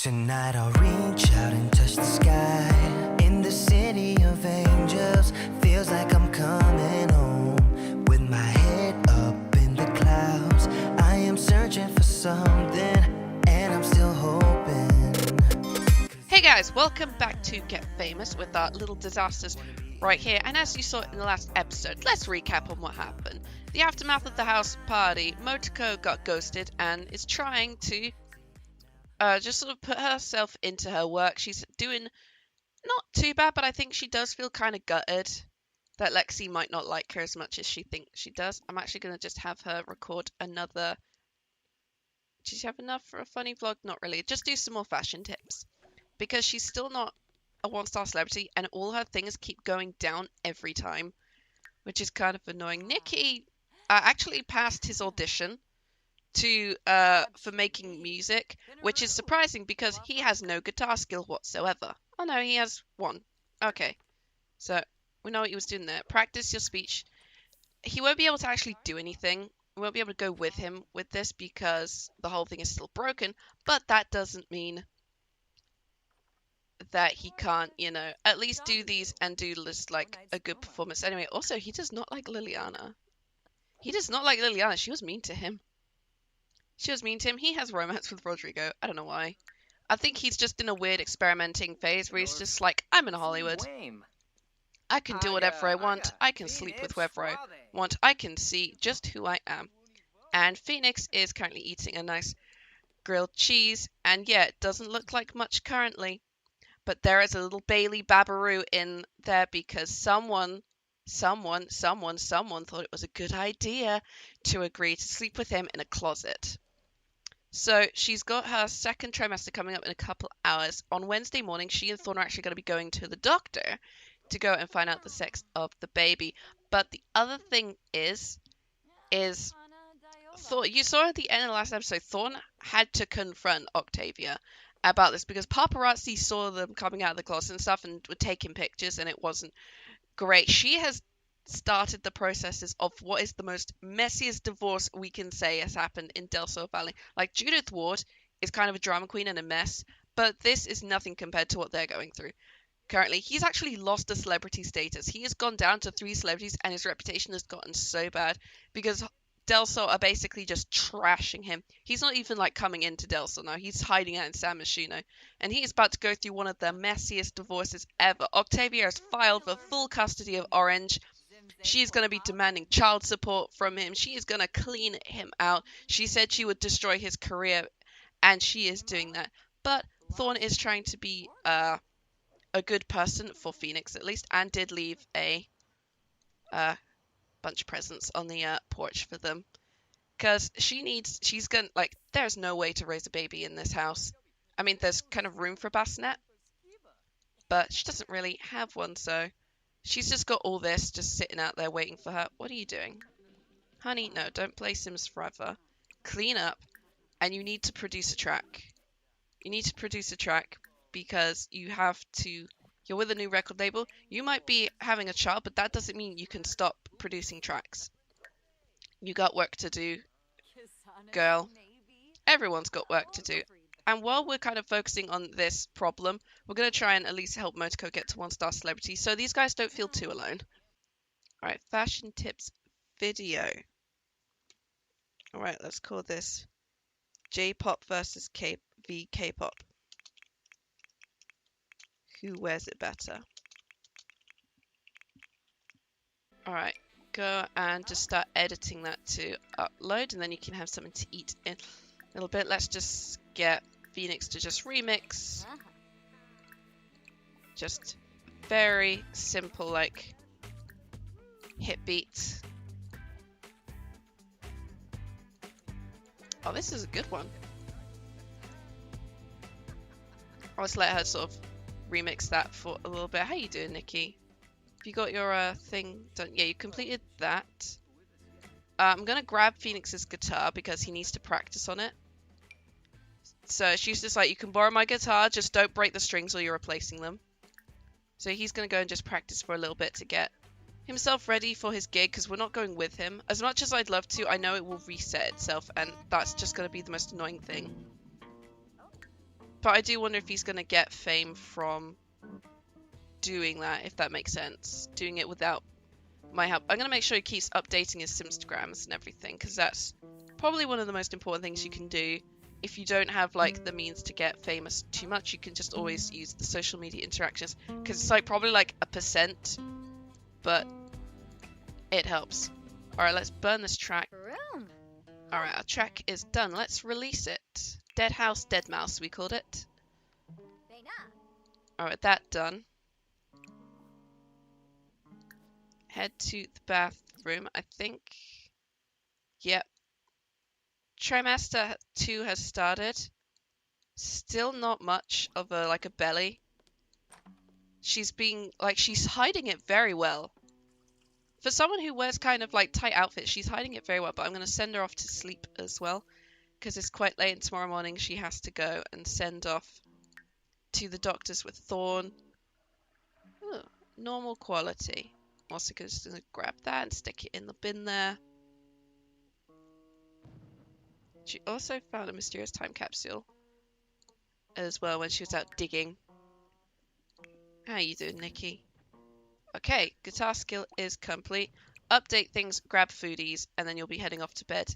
Tonight I'll reach out and touch the sky. In the city of angels, feels like I'm coming home. With my head up in the clouds, I am searching for something, and I'm still hoping. Hey guys, welcome back to Get Famous with our little disasters right here. And as you saw in the last episode, let's recap on what happened. The aftermath of the house party, Motoko got ghosted and is trying to just sort of put herself into her work. She's doing not too bad, but I think she does feel kind of gutted that Lexi might not like her as much as she thinks she does. I'm actually going to just have her record another... Does she have enough for a funny vlog? Not really. Just do some more fashion tips. Because she's still not a one-star celebrity, and all her things keep going down every time, which is kind of annoying. Nikki actually passed his audition for making music, which is surprising because he has no guitar skill whatsoever. Oh no, he has one. Okay, so we know what he was doing there. Practice your speech. He won't be able to actually do anything. We won't be able to go with him with this because the whole thing is still broken, but that doesn't mean that he can't, you know, at least do these and do just like a good performance. Anyway, also, he does not like Liliana. He does not like Liliana. She was mean to him. She was mean to him. He has romance with Rodrigo. I don't know why. I think he's just in a weird experimenting phase where he's just like, I'm in Hollywood. I can do whatever I want. I can sleep with whoever I want. I can see just who I am. And Phoenix is currently eating a nice grilled cheese. And yeah, it doesn't look like much currently. But there is a little Bailey Babaroo in there because someone thought it was a good idea to agree to sleep with him in a closet. So she's got her second trimester coming up in a couple hours. On Wednesday morning, she and Thorne are actually going to be going to the doctor to go and find out the sex of the baby. But the other thing is Thorne, you saw at the end of the last episode, Thorne had to confront Octavia about this because paparazzi saw them coming out of the closet and stuff and were taking pictures, and it wasn't great. She has started the processes of what is the most messiest divorce we can say has happened in Del Sol Valley. Like, Judith Ward is kind of a drama queen and a mess, but this is nothing compared to what they're going through currently. He's actually lost a celebrity status. He has gone down to 3 celebrities and his reputation has gotten so bad because Del Sol are basically just trashing him. He's not even like coming into Del Sol now. He's hiding out in San Myshuno. And he is about to go through one of the messiest divorces ever. Octavia has filed for full custody of Orange. She is going to be demanding child support from him. She is going to clean him out. She said she would destroy his career, and she is doing that. But Thorne is trying to be a good person for Phoenix at least, and did leave a bunch of presents on the porch for them. Because she's going to, like, there's no way to raise a baby in this house. I mean, there's kind of room for a bassinet, but she doesn't really have one, so she's just got all this just sitting out there waiting for her. What are you doing? Honey, no, don't play Sims forever. Clean up, and you need to produce a track. You need to produce a track because you have to... You're with a new record label. You might be having a child, but that doesn't mean you can stop producing tracks. You got work to do, girl. Everyone's got work to do. And while we're kind of focusing on this problem, we're going to try and at least help Motoko get to 1-star celebrity so these guys don't feel too alone. Alright, fashion tips video. Alright, let's call this J-pop versus K-pop. Who wears it better? Alright, go and just start editing that to upload, and then you can have something to eat in a little bit. Let's just get Phoenix to just remix. Just very simple, like, hit beats. Oh, this is a good one. I'll just let her sort of remix that for a little bit. How you doing, Nikki? Have you got your thing done? Yeah, you completed that. I'm going to grab Phoenix's guitar because he needs to practice on it. So she's just like, you can borrow my guitar, just don't break the strings or you're replacing them. So he's going to go and just practice for a little bit to get himself ready for his gig because we're not going with him. As much as I'd love to, I know it will reset itself and that's just going to be the most annoying thing. But I do wonder if he's going to get fame from doing that, if that makes sense. Doing it without my help. I'm going to make sure he keeps updating his Simstagrams and everything, because that's probably one of the most important things you can do. If you don't have, like, the means to get famous too much, you can just always use the social media interactions, because it's, like, probably, like, 1%, but it helps. Alright, let's burn this track. Alright, our track is done. Let's release it. Dead House, Dead Mouse, we called it. Alright, that done. Head to the bathroom, I think. Yep. Trimester 2 has started. Still not much of a belly. She's hiding it very well. For someone who wears kind of like tight outfits, she's hiding it very well, but I'm going to send her off to sleep as well, because it's quite late and tomorrow morning she has to go and send off to the doctors with Thorn. Ooh, normal quality. Also just going to grab that and stick it in the bin there. She also found a mysterious time capsule as well when she was out digging. How you doing, Nikki? Okay, guitar skill is complete. Update things, grab foodies, and then you'll be heading off to bed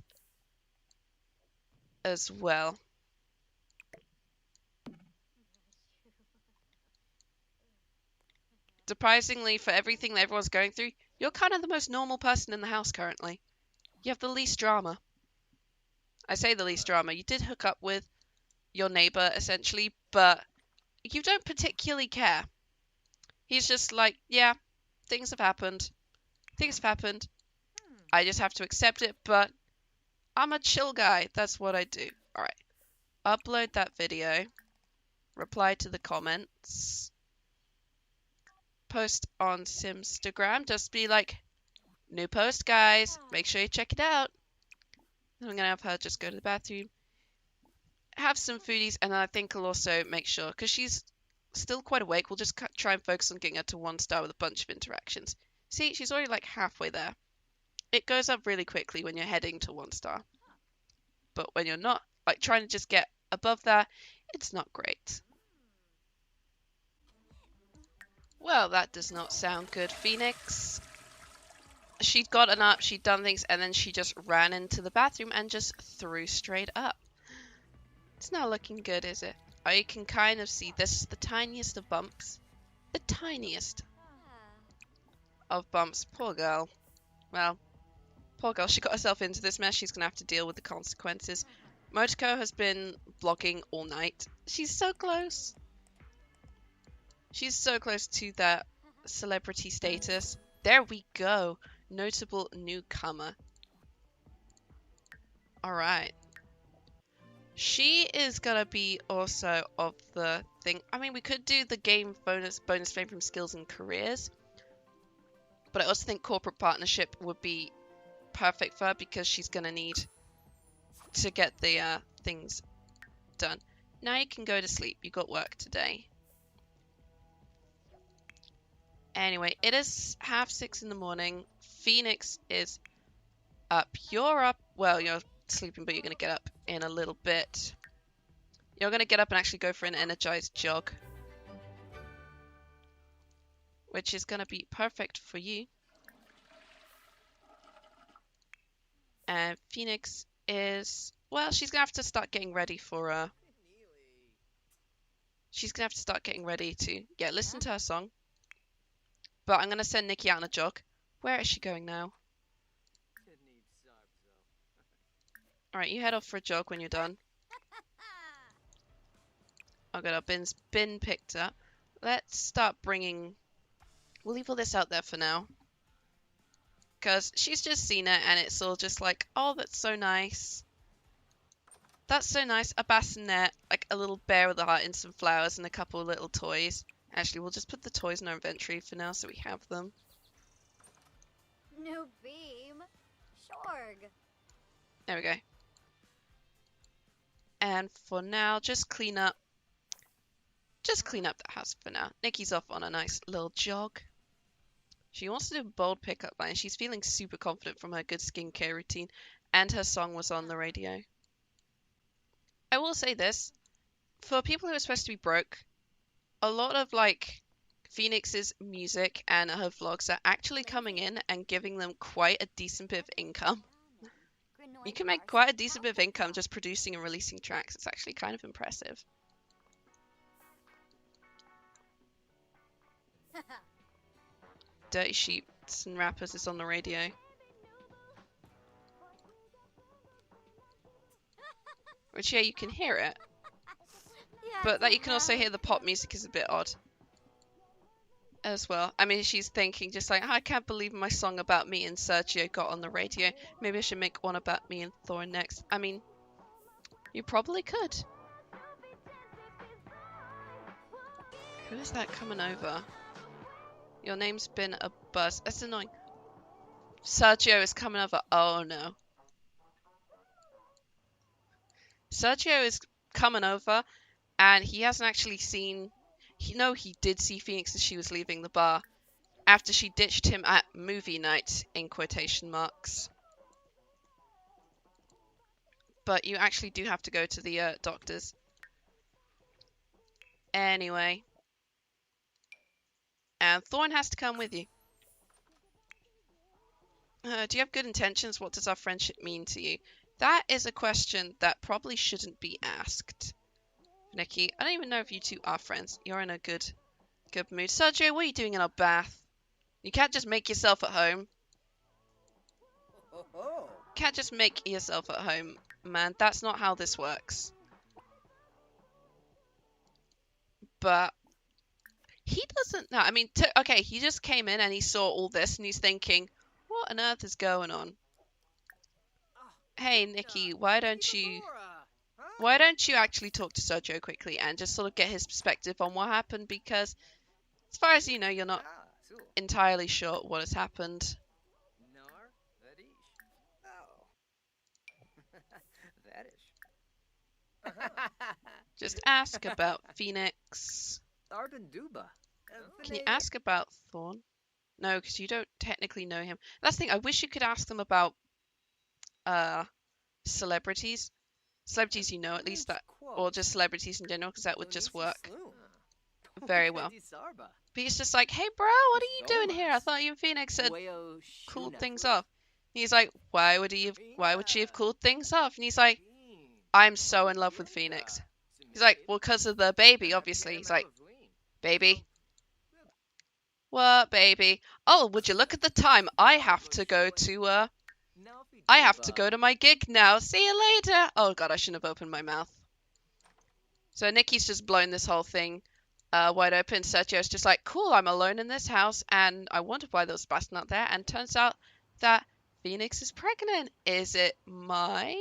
as well. Surprisingly, for everything that everyone's going through, you're kind of the most normal person in the house currently. You have the least drama. I say the least drama. You did hook up with your neighbor, essentially, but you don't particularly care. He's just like, yeah, things have happened. Things have happened. I just have to accept it, but I'm a chill guy. That's what I do. Alright. Upload that video. Reply to the comments. Post on Simstagram. Just be like, new post, guys. Make sure you check it out. I'm going to have her just go to the bathroom. Have some foodies, and then I think I'll also make sure, because she's still quite awake, we'll just try and focus on getting her to 1 star with a bunch of interactions. See, she's already like halfway there. It goes up really quickly when you're heading to 1 star. But when you're not, like trying to just get above that, it's not great. Well, that does not sound good, Phoenix. She'd gotten up, she'd done things, and then she just ran into the bathroom and just threw straight up. It's not looking good, is it? Oh, you can kind of see this is the tiniest of bumps. The tiniest of bumps. Poor girl. Well, poor girl. She got herself into this mess. She's going to have to deal with the consequences. Motoko has been vlogging all night. She's so close. She's so close to that celebrity status. There we go. Notable newcomer. Alright. She is gonna be also of the thing. I mean, we could do the game bonus fame from skills and careers, but I also think corporate partnership would be perfect for her, because she's gonna need to get the things done. Now you can go to sleep. You got work today. Anyway, it is 6:30 in the morning. Phoenix is up. You're up. Well, you're sleeping, but you're going to get up in a little bit. You're going to get up and actually go for an energized jog, which is going to be perfect for you. And Phoenix is, well, she's going to have to start getting ready for she's going to have to start getting ready to, yeah, listen to her song. But I'm going to send Nikki out on a jog. Where is she going now? Alright, you head off for a jog when you're done. Oh good, our bin's been picked up. Let's start bringing... We'll leave all this out there for now. Because she's just seen it and it's all just like, oh, that's so nice. That's so nice. A bassinet, like a little bear with a heart and some flowers and a couple of little toys. Actually, we'll just put the toys in our inventory for now so we have them. No beam. Shorg. There we go. And for now, just clean up the house for now. Nikki's off on a nice little jog. She wants to do a bold pickup line. She's feeling super confident from her good skincare routine, and her song was on the radio. I will say this. for people who are supposed to be broke, a lot of like Phoenix's music and her vlogs are actually coming in and giving them quite a decent bit of income. You can make quite a decent bit of income just producing and releasing tracks. It's actually kind of impressive. Dirty Sheets and Rappers is on the radio. Which, yeah, you can hear it. But that you can also hear the pop music is a bit odd. As well. I mean, she's thinking just like, I can't believe my song about me and Sergio got on the radio. Maybe I should make one about me and Thorn next. I mean, you probably could. Who is that coming over? Your name's been a buzz. That's annoying. Sergio is coming over. Oh no. Sergio is coming over and he hasn't actually seen... he did see Phoenix as she was leaving the bar after she ditched him at movie night, in quotation marks. But you actually do have to go to the doctor's. Anyway. And Thorn has to come with you. Do you have good intentions? What does our friendship mean to you? That is a question that probably shouldn't be asked. Nikki, I don't even know if you two are friends. You're in a good mood. Sergio, what are you doing in our bath? You can't just make yourself at home. Can't just make yourself at home, man. That's not how this works. But he doesn't know. I mean, okay, he just came in and he saw all this and he's thinking, what on earth is going on? Hey, Nikki, why don't you actually talk to Sergio quickly and just sort of get his perspective on what happened? Because as far as you know, you're not entirely sure what has happened. Just ask about Phoenix. Can you ask about Thorn? No, because you don't technically know him. That's the thing. I wish you could ask them about celebrities. Celebrities you know, at least, that, or just celebrities in general, because that would just work very well. But he's just like, hey bro, what are you doing here? I thought you and Phoenix had cooled things off. And he's like, why would she have cooled things off? And he's like, I'm so in love with Phoenix. He's like, well, because of the baby, obviously. He's like, baby? What, baby? Oh, would you look at the time? I have to go to my gig now. See you later. Oh god, I shouldn't have opened my mouth. So Nikki's just blown this whole thing wide open. Sergio's just like, cool, I'm alone in this house, and I wondered why there was Sebastian out there, and turns out that Phoenix is pregnant. Is it mine?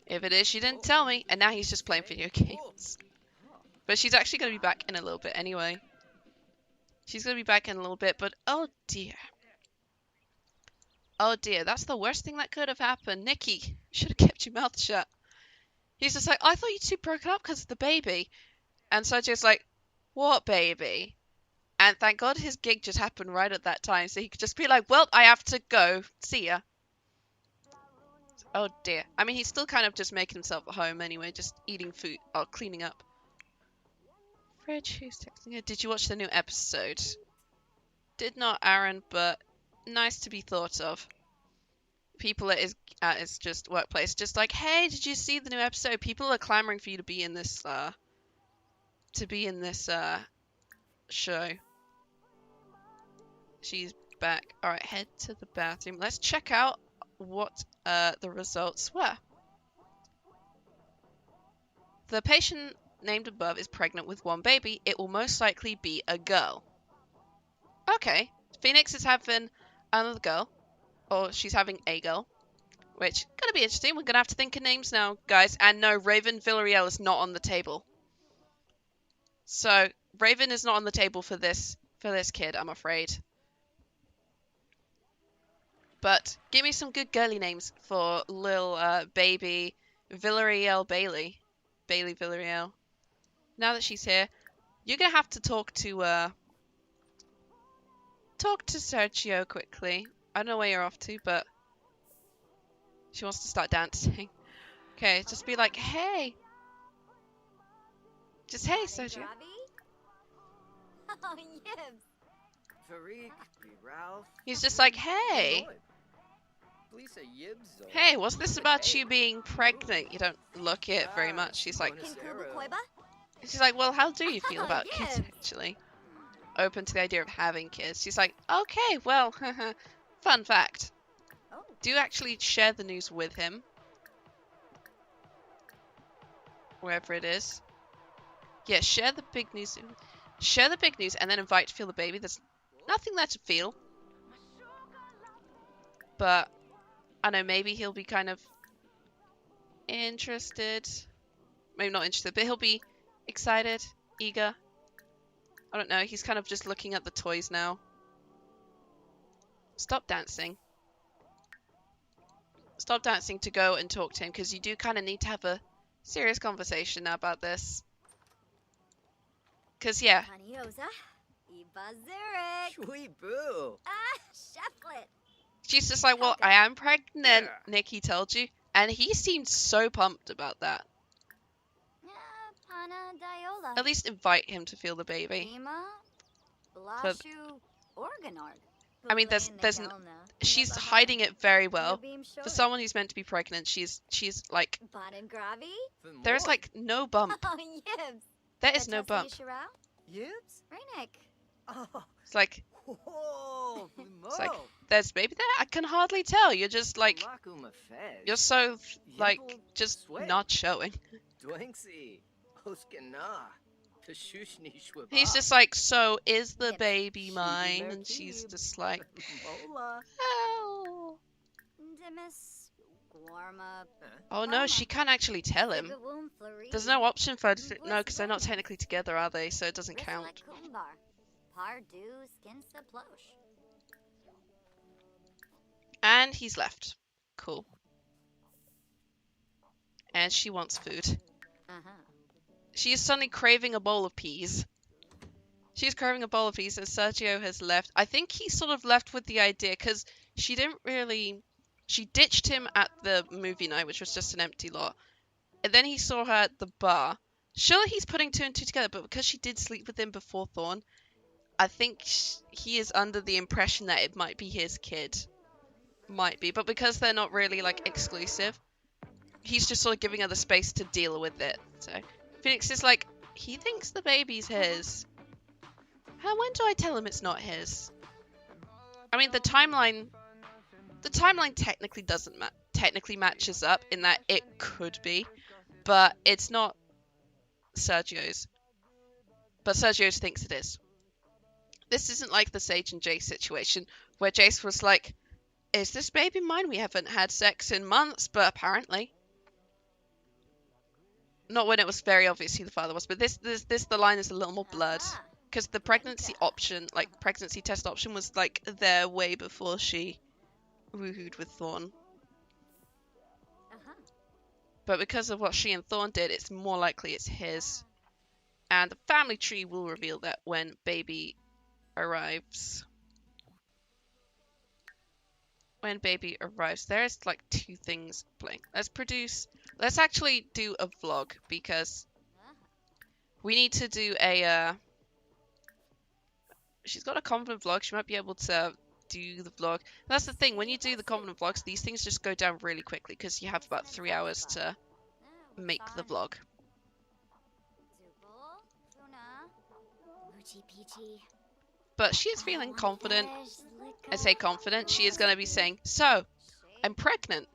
If it is, she didn't tell me, and now he's just playing video games. But she's actually going to be back in a little bit anyway. She's going to be back in a little bit, but oh dear. Oh dear, that's the worst thing that could have happened. Nikki, you should have kept your mouth shut. He's just like, I thought you two broke up because of the baby. And Sergio's like, what baby? And thank God his gig just happened right at that time, so he could just be like, well, I have to go. See ya. Oh dear. I mean, he's still kind of just making himself at home anyway, just eating food or cleaning up. Fridge, who's texting her? Did you watch the new episode? Did not, Aaron, but nice to be thought of. People at his just workplace, just like, hey, did you see the new episode? People are clamoring for you to be in this show. She's back. All right, head to the bathroom. Let's check out what the results were. The patient named above is pregnant with one baby. It will most likely be a girl. Okay, Phoenix is having another girl, or she's having a girl, which gonna be interesting. We're gonna have to think of names now, guys. And no, Raven Villarreal is not on the table. So Raven is not on the table for this kid, I'm afraid. But give me some good girly names for lil baby Villarreal Bailey Villarreal. Now that she's here, you're gonna have to talk to Sergio quickly. I don't know where you're off to, but she wants to start dancing. Okay, just be like, hey, Just, hey, Sergio. Oh, yibs. Farik, Ralph. He's just like, hey. Lisa Yibs. Hey, what's this about you being pregnant? You don't look it very much. She's like, Kinkubu Koiba? she's like, well, how do you feel about kids, Yes. actually? Open to the idea of having kids. She's like, okay, well, fun fact. Oh. Do actually share the news with him. Wherever it is. Yeah, share the big news. Share the big news and then invite to feel the baby. There's nothing there to feel. But, I know, maybe he'll be kind of interested. Maybe not interested, but he'll be excited, eager. I don't know, he's kind of just looking at the toys now. Stop dancing. Stop dancing to go and talk to him, because you do kind of need to have a serious conversation now about this. Because, yeah. Panioza. Iba Zurich. Sweet boo. Ah, Cheflet. She's just like, well, I am pregnant, Yeah. Nick, he told you. And he seemed so pumped about that. Pana Diola. At least invite him to feel the baby. Ima. For- Blashu. Organard. I mean, she's hiding it very well. For someone who's meant to be pregnant, she's like, Baden Gravi. there's like no bump. Oh, yibs. There is no bump. Yibs? Reinik. Oh, It's like, whoa, it's like, there's baby there? I can hardly tell. You're just like, you're so, like, just not showing. Dwanksy. Oskana. Tashushni Shwaba. He's just like, so is the Yep. baby mine? And she's just like, Mola. oh. Dimis. Guarma. Oh no, she can't actually tell him. There's no option for her to no, because they're not technically together, are they? So it doesn't count. Pardu Skinsa Plosh. And he's left. Cool. And she wants food. Uh-huh. She is suddenly craving a bowl of peas. She's craving a bowl of peas, and Sergio has left. I think he sort of left with the idea, because she didn't really... She ditched him at the movie night, which was just an empty lot. And then he saw her at the bar. Surely he's putting two and two together, but because she did sleep with him before Thorn, I think he is under the impression that it might be his kid. Might be, but because they're not really, like, exclusive, he's just sort of giving her the space to deal with it. So, Phoenix is like, he thinks the baby's his. When do I tell him it's not his? I mean, the timeline technically doesn't technically matches up in that it could be, but it's not Sergio's. But Sergio thinks it is. This isn't like the Sage and Jace situation, where Jace was like, is this baby mine? We haven't had sex in months, but apparently. Not when it was very obvious who the father was, but this the line is a little more blurred. Because the pregnancy option, like, pregnancy test option was, like, there way before she woohooed with Thorn. Uh-huh. But because of what she and Thorn did, it's more likely it's his. And the family tree will reveal that when baby arrives. When baby arrives, there's like two things playing. Let's actually do a vlog, because we need to do a, she's got a Convent vlog, she might be able to do the vlog. And that's the thing, when you do the Convent vlogs, these things just go down really quickly, because you have about 3 hours to make the vlog. But she is feeling confident. I say confident, she is going to be saying, so, I'm pregnant.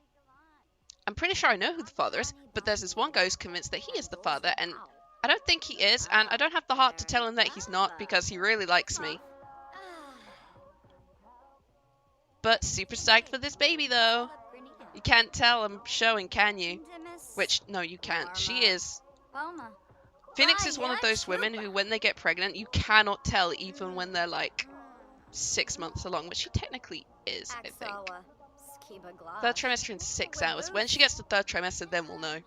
I'm pretty sure I know who the father is, but there's this one guy who's convinced that he is the father, and I don't think he is, and I don't have the heart to tell him that he's not, because he really likes me. But super psyched for this baby, though. You can't tell I'm showing, can you? Which, no, you can't. She is. Phoenix is one of those women who, when they get pregnant, you cannot tell even when they're, like, 6 months along, which she technically is, I think. Third trimester in 6 hours. When she gets to third trimester, then we'll know.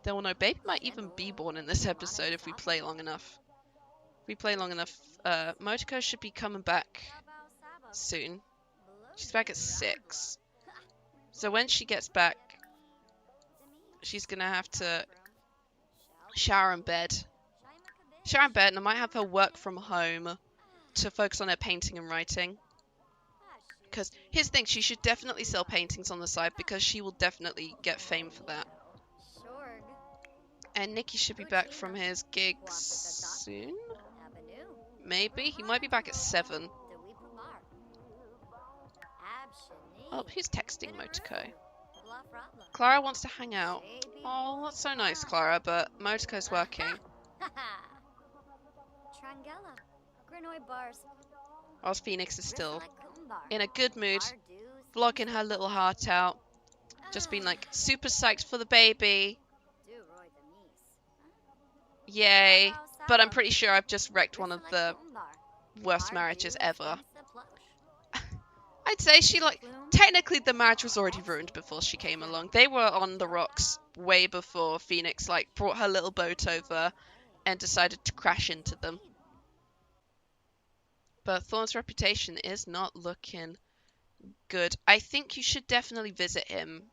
Then we'll know. Baby might even be born in this episode if we play long enough. If we play long enough. Motoko should be coming back soon. She's back at 6. So when she gets back, she's gonna have to... Shower and bed. Shower and bed, and I might have her work from home to focus on her painting and writing. Because here's the thing, she should definitely sell paintings on the side because she will definitely get fame for that. Shorg. And Nicky should be back from his gigs soon? Maybe? He might be back at 7. Oh, who's texting Motoko? Clara wants to hang out. Oh, that's so nice, Clara, but Motoko's working. Whilst Phoenix is still in a good mood, vlogging her little heart out. Just being like, super psyched for the baby. Yay. But I'm pretty sure I've just wrecked one of the worst marriages ever. I'd say she, like, technically the marriage was already ruined before she came along. They were on the rocks way before Phoenix, like, brought her little boat over and decided to crash into them. But Thorne's reputation is not looking good. I think you should definitely visit him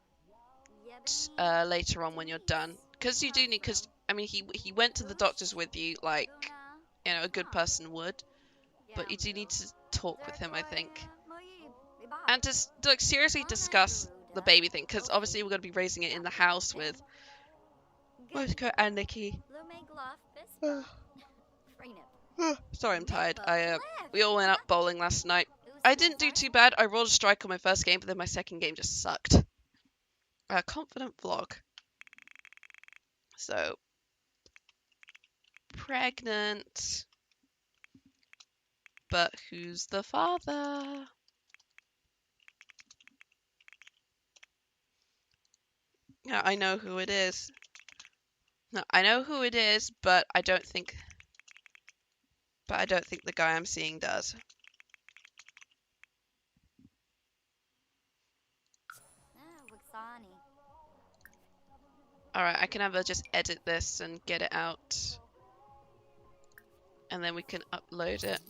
later on when you're done. Because you do need, because, I mean, he went to the doctors with you, like, you know, a good person would. But you do need to talk with him, I think. And just, like, seriously discuss the baby thing. Because obviously we're going to be raising it in the house with Motoko and Nicky. Sorry, I'm tired. We all went out bowling last night. I didn't do too bad. I rolled a strike on my first game, but then my second game just sucked. Confident vlog. So, pregnant. But who's the father? Yeah, I know who it is. No, I know who it is, but I don't think the guy I'm seeing does. Alright, I can have her just edit this and get it out. And then we can upload it.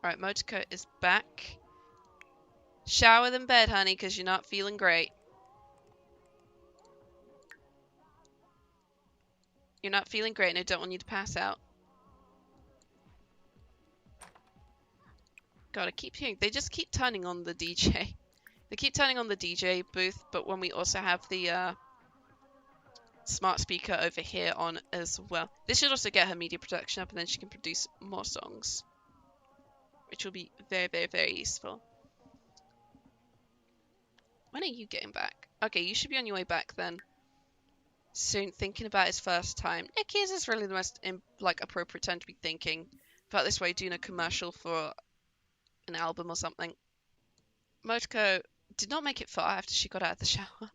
Alright, Motoko is back. Shower in bed, honey, because you're not feeling great. You're not feeling great and I don't want you to pass out. God, I keep hearing, they just keep turning on the DJ. They keep turning on the DJ booth, but when we also have the smart speaker over here on as well. This should also get her media production up and then she can produce more songs. Which will be very, very, very useful. When are you getting back? Okay, you should be on your way back then. Soon, thinking about his first time. Nicky's is really the most appropriate time to be thinking about this way, doing a commercial for an album or something. Motoko did not make it far after she got out of the shower.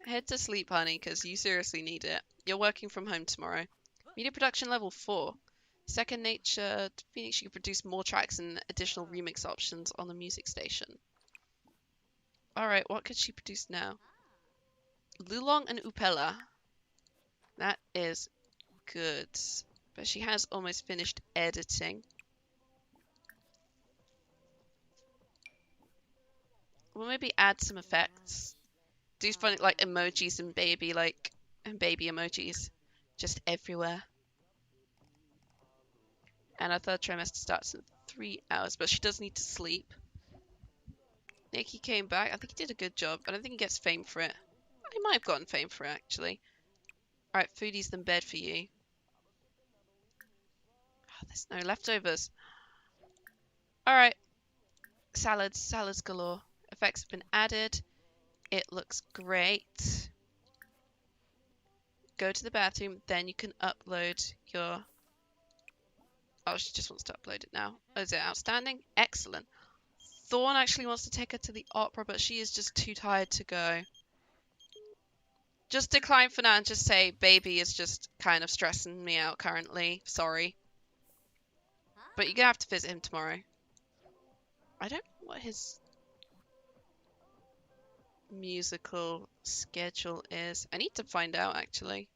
Head to sleep, honey, because you seriously need it. You're working from home tomorrow. Media production level 4. Second nature, Phoenix, you can produce more tracks and additional remix options on the music station. Alright, what could she produce now? Lulong and Upella. That is good. But she has almost finished editing. We'll maybe add some effects. Do funny like emojis and baby emojis just everywhere. And our third trimester starts in 3 hours, but she does need to sleep. Nicky came back. I think he did a good job. I don't think he gets fame for it. He might have gotten fame for it, actually. Alright, foodies in bed for you. Oh, there's no leftovers. Alright. Salads galore. Effects have been added. It looks great. Go to the bathroom, then you can upload your... Oh, she just wants to upload it now. Oh, is it outstanding? Excellent. Thorne actually wants to take her to the opera, but she is just too tired to go. Just decline for now and just say, baby is just kind of stressing me out currently. Sorry. But you're going to have to visit him tomorrow. I don't know what his musical schedule is. I need to find out, actually.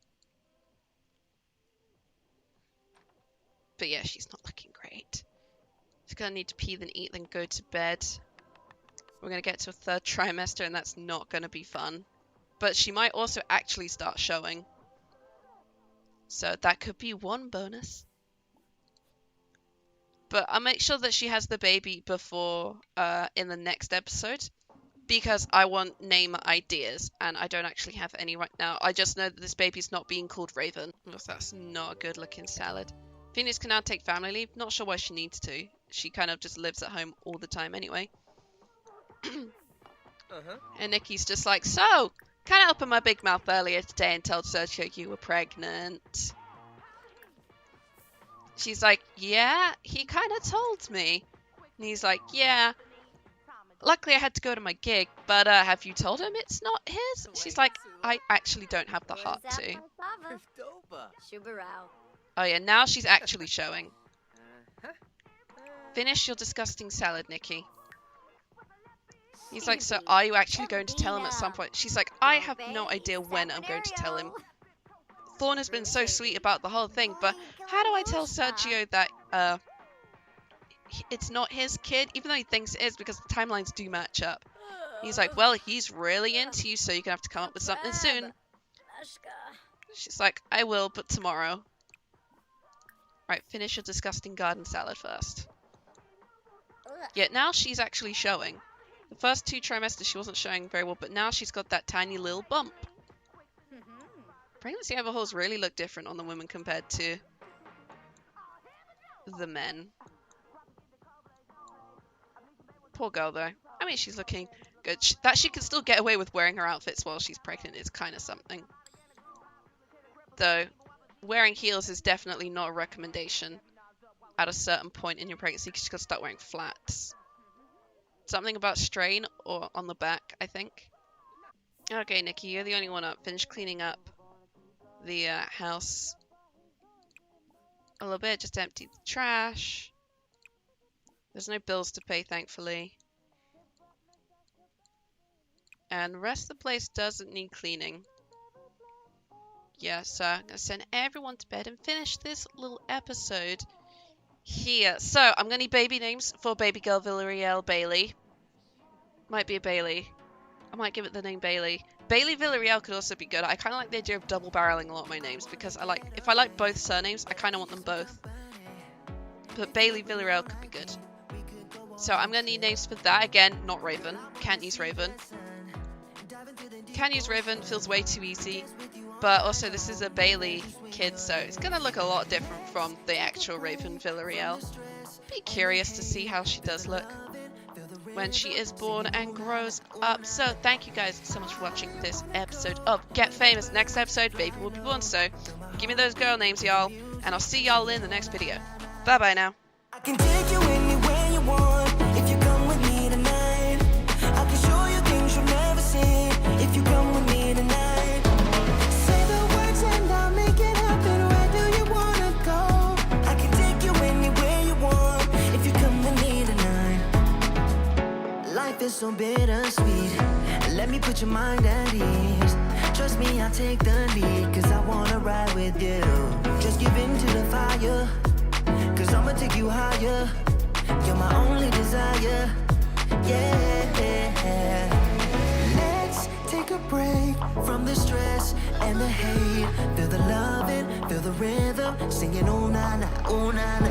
But yeah, she's not looking great. She's going to need to pee, then eat, then go to bed. We're going to get to a third trimester, and that's not going to be fun. But she might also actually start showing. So that could be one bonus. But I'll make sure that she has the baby before in the next episode, because I want name ideas, and I don't actually have any right now. I just know that this baby's not being called Raven, because that's not a good looking salad. Phoenix can now take family leave. Not sure why she needs to. She kind of just lives at home all the time anyway. And Nikki's just like, so, kind of opened my big mouth earlier today and told Sergio you were pregnant. She's like, yeah, he kind of told me. And he's like, yeah. Luckily I had to go to my gig, but have you told him it's not his? She's like, I actually don't have the heart to. Oh yeah, now she's actually showing. Finish your disgusting salad, Nikki. He's like, so are you actually going to tell him at some point? She's like, I have no idea when I'm going to tell him. Thorne has been so sweet about the whole thing, but how do I tell Sergio that it's not his kid, even though he thinks it is, because the timelines do match up? He's like, well, he's really into you, so you're gonna have to come up with something soon. She's like, I will, but tomorrow. Right, finish your disgusting garden salad first. Yeah, now she's actually showing. The first 2 trimesters she wasn't showing very well, but now she's got that tiny little bump. Pregnancy overhauls really look different on the women compared to the men. Poor girl, though. I mean, she's looking good. That she can still get away with wearing her outfits while she's pregnant is kind of something. Though, wearing heels is definitely not a recommendation at a certain point in your pregnancy, because you've got to start wearing flats. Something about strain or on the back, I think. Okay, Nikki, you're the only one up. Finish cleaning up the house a little bit. Just empty the trash. There's no bills to pay, thankfully. And the rest of the place doesn't need cleaning. Yeah, so I'm going to send everyone to bed and finish this little episode here. So, I'm going to need baby names for baby girl Villarreal Bailey. Might be a Bailey. I might give it the name Bailey. Bailey Villarreal could also be good. I kind of like the idea of double barreling a lot of my names, because if I like both surnames, I kind of want them both. But Bailey Villarreal could be good. So I'm going to need names for that. Again, not Raven. Can't use Raven. Can use Raven, feels way too easy. But also this is a Bailey kid, so it's going to look a lot different from the actual Raven Villarreal. Be curious to see how she does look when she is born and grows up. So thank you guys so much for watching this episode of Get Famous. Next episode, baby will be born, so give me those girl names, y'all, and I'll see y'all in the next video. Bye bye now. I can take you anywhere you want if you come with me tonight. I can show you things you'll never see if you come with me tonight. Say the words and I'll make it happen. Where do you wanna go? I can take you anywhere you want if you come with me tonight. Life is so bittersweet. Let me put your mind at ease. Trust me, I'll take the lead, 'cause I wanna ride with you. Just give in to the fire, 'cause I'ma take you higher. You're my only desire. Yeah. Let's take a break from the stress and the hate. Feel the loving, feel the rhythm, singing oh na na, oh na na.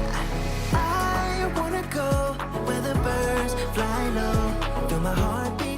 I wanna go where the birds fly low. Feel my heartbeat.